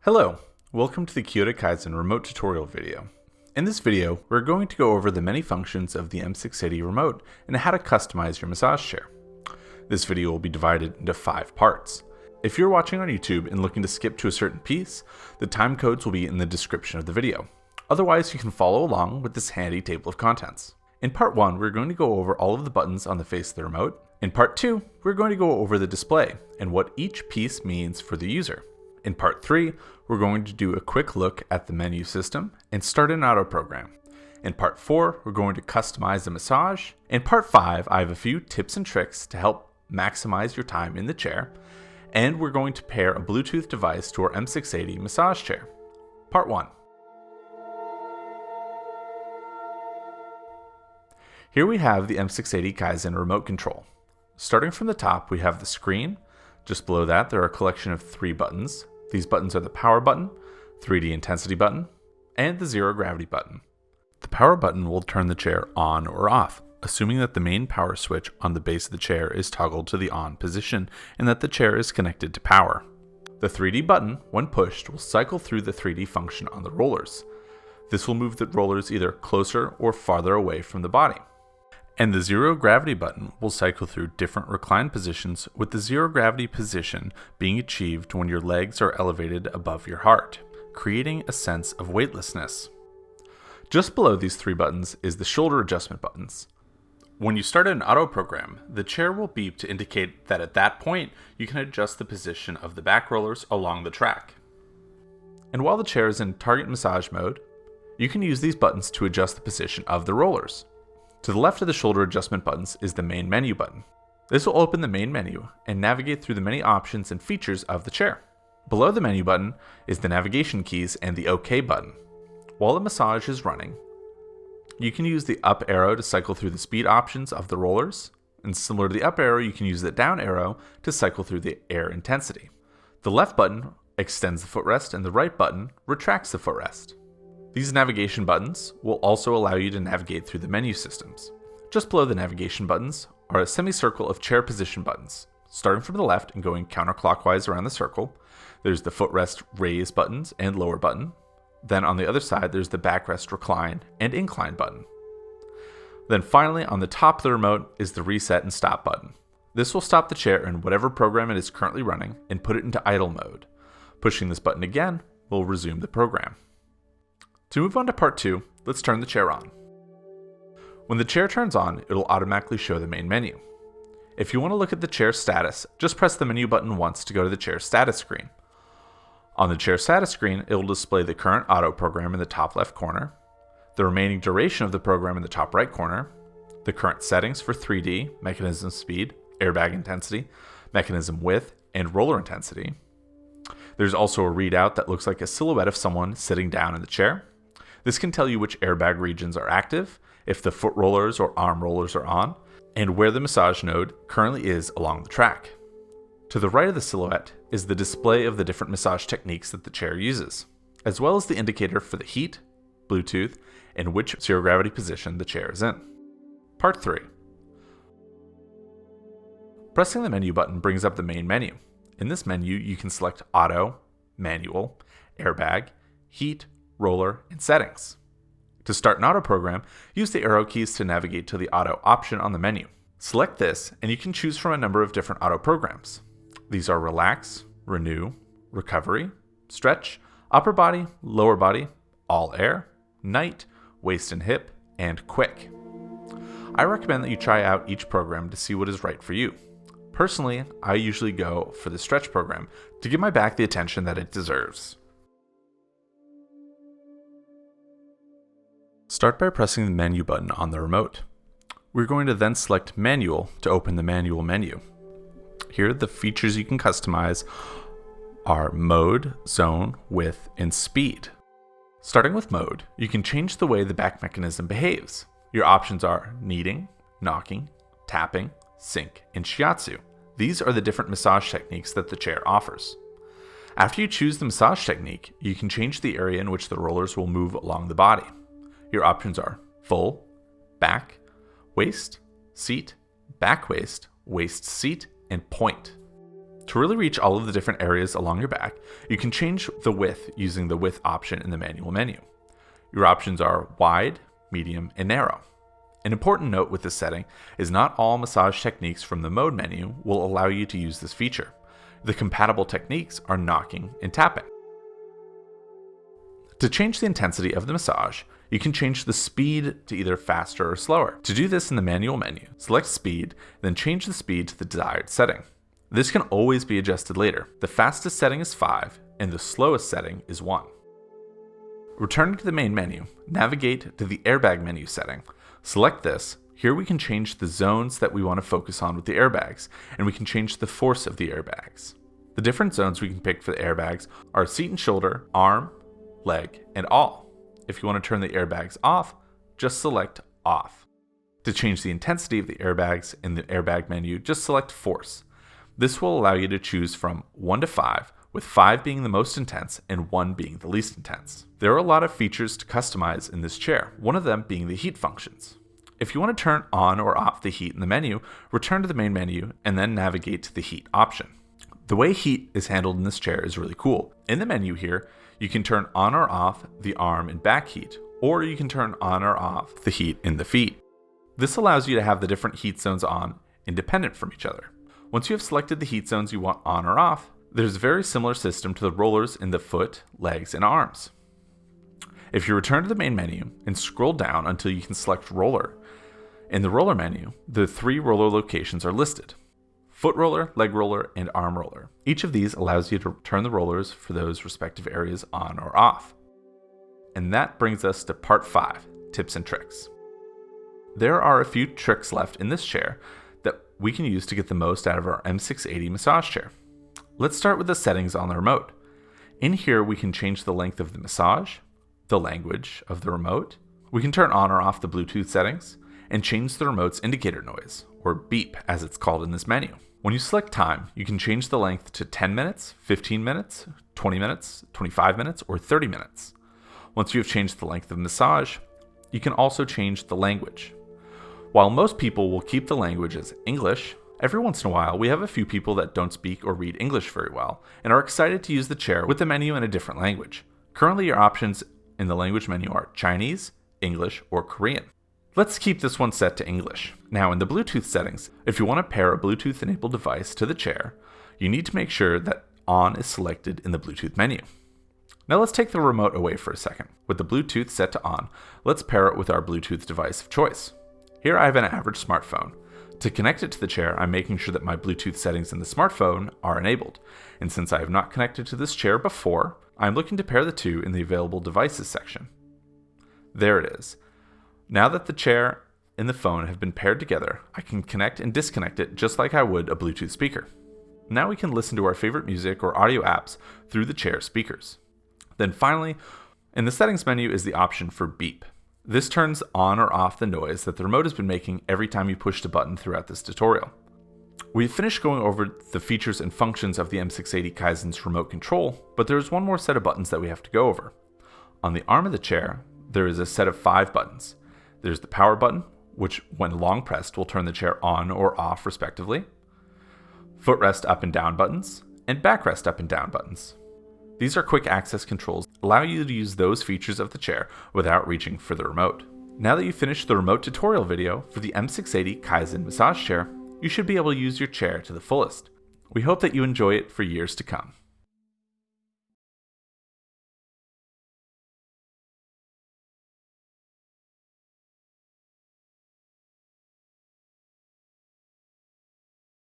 Hello, welcome to the Kaizen remote tutorial video. In this video, we're going to go over the many functions of the M680 remote and how to customize your massage chair. This video will be divided into 5 parts. If you're watching on YouTube and looking to skip to a certain piece, the time codes will be in the description of the video. Otherwise, you can follow along with this handy table of contents. In part 1, we're going to go over all of the buttons on the face of the remote. In part 2, we're going to go over the display and what each piece means for the user. In part 3, we're going to do a quick look at the menu system and start an auto program. In part 4, we're going to customize the massage. In part 5, I have a few tips and tricks to help maximize your time in the chair. And we're going to pair a Bluetooth device to our M680 massage chair. Part 1. Here we have the M680 Kaizen remote control. Starting from the top, we have the screen. Just below that, there are a collection of 3 buttons. These buttons are the power button, 3D intensity button, and the zero gravity button. The power button will turn the chair on or off, assuming that the main power switch on the base of the chair is toggled to the on position and that the chair is connected to power. The 3D button, when pushed, will cycle through the 3D function on the rollers. This will move the rollers either closer or farther away from the body. And the zero gravity button will cycle through different recline positions, with the zero gravity position being achieved when your legs are elevated above your heart, creating a sense of weightlessness. Just below these 3 buttons is the shoulder adjustment buttons. When you start an auto program, the chair will beep to indicate that at that point you can adjust the position of the back rollers along the track. And while the chair is in target massage mode, you can use these buttons to adjust the position of the rollers. To the left of the shoulder adjustment buttons is the main menu button. This will open the main menu and navigate through the many options and features of the chair. Below the menu button is the navigation keys and the OK button. While the massage is running, you can use the up arrow to cycle through the speed options of the rollers, and similar to the up arrow, you can use the down arrow to cycle through the air intensity. The left button extends the footrest and the right button retracts the footrest. These navigation buttons will also allow you to navigate through the menu systems. Just below the navigation buttons are a semicircle of chair position buttons. Starting from the left and going counterclockwise around the circle, there's the footrest raise buttons and lower button. Then on the other side, there's the backrest recline and incline button. Then finally, on the top of the remote is the reset and stop button. This will stop the chair in whatever program it is currently running and put it into idle mode. Pushing this button again will resume the program. To move on to part 2, let's turn the chair on. When the chair turns on, it will automatically show the main menu. If you want to look at the chair status, just press the menu button once to go to the chair status screen. On the chair status screen, it will display the current auto program in the top left corner, the remaining duration of the program in the top right corner, the current settings for 3D, mechanism speed, airbag intensity, mechanism width, and roller intensity. There's also a readout that looks like a silhouette of someone sitting down in the chair. This can tell you which airbag regions are active, if the foot rollers or arm rollers are on, and where the massage node currently is along the track. To the right of the silhouette is the display of the different massage techniques that the chair uses, as well as the indicator for the heat, Bluetooth, and which zero gravity position the chair is in. Part 3. Pressing the menu button brings up the main menu. In this menu, you can select auto, manual, airbag, heat, roller, and settings. To start an auto program, use the arrow keys to navigate to the auto option on the menu. Select this, and you can choose from a number of different auto programs. These are relax, renew, recovery, stretch, upper body, lower body, all air, night, waist and hip, and quick. I recommend that you try out each program to see what is right for you. Personally, I usually go for the stretch program to give my back the attention that it deserves. Start by pressing the menu button on the remote. We're going to then select Manual to open the manual menu. Here, the features you can customize are mode, zone, width, and speed. Starting with mode, you can change the way the back mechanism behaves. Your options are kneading, knocking, tapping, sink, and shiatsu. These are the different massage techniques that the chair offers. After you choose the massage technique, you can change the area in which the rollers will move along the body. Your options are full, back, waist, seat, back waist, waist seat, and point. To really reach all of the different areas along your back, you can change the width using the width option in the manual menu. Your options are wide, medium, and narrow. An important note with this setting is not all massage techniques from the mode menu will allow you to use this feature. The compatible techniques are knocking and tapping. To change the intensity of the massage, you can change the speed to either faster or slower. To do this in the manual menu, select speed, then change the speed to the desired setting. This can always be adjusted later. The fastest setting is 5, and the slowest setting is 1. Returning to the main menu, navigate to the airbag menu setting. Select this. Here we can change the zones that we want to focus on with the airbags, and we can change the force of the airbags. The different zones we can pick for the airbags are seat and shoulder, arm, leg, and all. If you want to turn the airbags off, just select off. To change the intensity of the airbags in the airbag menu, just select force. This will allow you to choose from 1 to 5, with 5 being the most intense and 1 being the least intense. There are a lot of features to customize in this chair, one of them being the heat functions. If you want to turn on or off the heat in the menu, return to the main menu and then navigate to the heat option. The way heat is handled in this chair is really cool. In the menu here, you can turn on or off the arm and back heat, or you can turn on or off the heat in the feet. This allows you to have the different heat zones on independent from each other. Once you have selected the heat zones you want on or off, there's a very similar system to the rollers in the foot, legs, and arms. If you return to the main menu and scroll down until you can select roller, in the roller menu, the 3 roller locations are listed: foot roller, leg roller, and arm roller. Each of these allows you to turn the rollers for those respective areas on or off. And that brings us to part 5, tips and tricks. There are a few tricks left in this chair that we can use to get the most out of our M680 massage chair. Let's start with the settings on the remote. In here, we can change the length of the massage, the language of the remote. We can turn on or off the Bluetooth settings and change the remote's indicator noise, or beep as it's called in this menu. When you select time, you can change the length to 10 minutes, 15 minutes, 20 minutes, 25 minutes, or 30 minutes. Once you have changed the length of massage, you can also change the language. While most people will keep the language as English, every once in a while we have a few people that don't speak or read English very well and are excited to use the chair with the menu in a different language. Currently, your options in the language menu are Chinese, English, or Korean. Let's keep this one set to English. Now, in the Bluetooth settings, if you want to pair a Bluetooth-enabled device to the chair, you need to make sure that on is selected in the Bluetooth menu. Now let's take the remote away for a second. With the Bluetooth set to on, let's pair it with our Bluetooth device of choice. Here I have an average smartphone. To connect it to the chair, I'm making sure that my Bluetooth settings in the smartphone are enabled. And since I have not connected to this chair before, I'm looking to pair the two in the available devices section. There it is. Now that the chair and the phone have been paired together, I can connect and disconnect it just like I would a Bluetooth speaker. Now we can listen to our favorite music or audio apps through the chair speakers. Then finally, in the settings menu is the option for beep. This turns on or off the noise that the remote has been making every time you push the button throughout this tutorial. We've finished going over the features and functions of the M680 Kaizen's remote control, but there's one more set of buttons that we have to go over. On the arm of the chair, there is a set of 5 buttons. There's the power button, which when long pressed will turn the chair on or off respectively, footrest up and down buttons, and backrest up and down buttons. These are quick access controls that allow you to use those features of the chair without reaching for the remote. Now that you've finished the remote tutorial video for the M680 Kaizen massage chair, you should be able to use your chair to the fullest. We hope that you enjoy it for years to come.